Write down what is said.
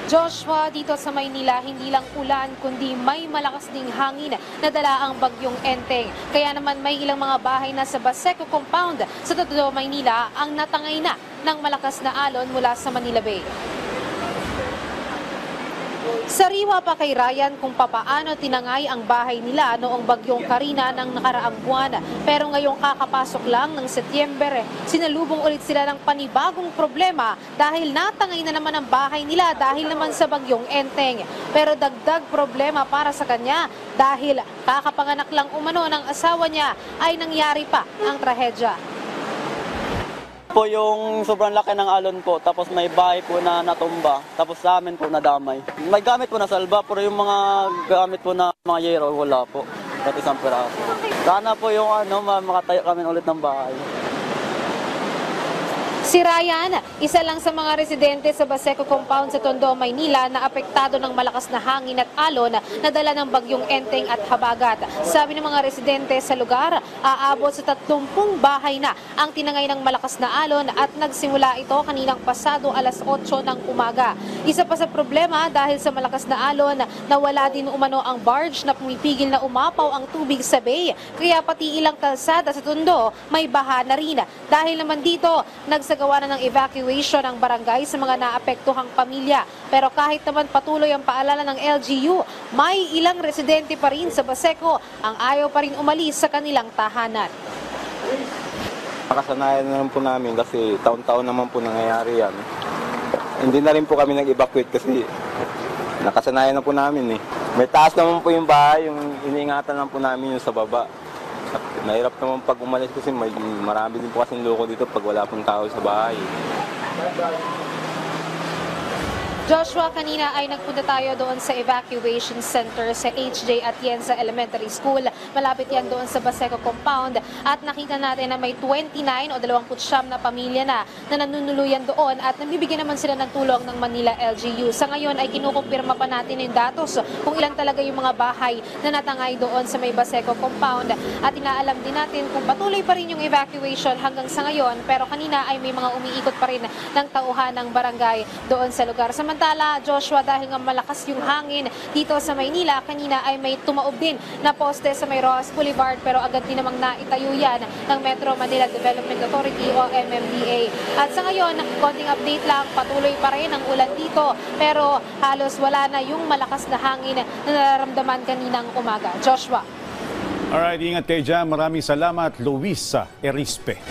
Joshua, dito sa Maynila, hindi lang ulan kundi may malakas ding hangin na dala ang bagyong Enteng. Kaya naman may ilang mga bahay na sa Baseco Compound sa Tondo, Maynila ang natangay na ng malakas na alon mula sa Manila Bay. Sariwa pa kay Ryan kung papaano tinangay ang bahay nila noong bagyong Karina ng nakaraang buwan. Pero ngayong kakapasok lang ng Setyembre, sinalubong ulit sila ng panibagong problema dahil natangay na naman ang bahay nila dahil naman sa bagyong Enteng. Pero dagdag problema para sa kanya dahil kakapanganak lang umano ng asawa niya ay nangyari pa ang trahedya. Po yung sobrang laki ng alon po, tapos may bahay po na natumba, tapos sa amin po nadamay. May gamit po na salba, pero yung mga gamit po na mga yero, wala po. At isang piraso. Sana po yung makatayo kami ulit ng bahay. Si Ryan, isa lang sa mga residente sa Baseco Compound sa Tondo, Maynila na apektado ng malakas na hangin at alon na dala ng bagyong Enteng at Habagat. Sabi ng mga residente sa lugar, aabot sa 30 bahay na ang tinangay ng malakas na alon at nagsimula ito kaninang pasado alas 8 ng umaga. Isa pa sa problema dahil sa malakas na alon, nawala din umano ang barge na pumipigil na umapaw ang tubig sa bay. Kaya pati ilang kalsada sa Tondo may baha na rin. Dahil naman dito, nagsagawa na ng evacuation ng barangay sa mga naapektuhang pamilya. Pero kahit naman patuloy ang paalala ng LGU, may ilang residente pa rin sa Baseco ang ayaw pa rin umalis sa kanilang tahanan. Nakasanayan naman po namin kasi taon-taon naman po nangyayari yan. Hindi na rin po kami nag-evacuate kasi nakasanayan na po namin eh. May taas naman po yung bahay, yung iniingatan lang po namin yung sa baba. Mahirap naman pag umalis kasi marami din po kasing loko dito pag wala pong tao sa bahay. Joshua, kanina ay nagpunta tayo doon sa evacuation center sa HJ Atienza Elementary School. Malapit yan doon sa Baseco Compound at nakita natin na may 29 o 29 na pamilya na nanunuluyan doon at nabibigyan naman sila ng tulong ng Manila LGU. Sa ngayon ay kinukumpirma pa natin yung datos kung ilan talaga yung mga bahay na natangay doon sa may Baseco Compound at inaalam din natin kung patuloy pa rin yung evacuation hanggang sa ngayon pero kanina ay may mga umiikot pa rin ng tauhan ng barangay doon sa lugar. Samantala, Joshua, dahil nga malakas yung hangin dito sa Maynila, kanina ay may tumaob din na poste sa may Rojas Boulevard pero agad din namang naitayo yan ng Metro Manila Development Authority o MMDA. At sa ngayon, konting update lang, patuloy pa rin ang ulan dito pero halos wala na yung malakas na hangin na nararamdaman kaninang umaga. Joshua. Alright, ingat kayo dyan. Maraming salamat, Luisa Erispe.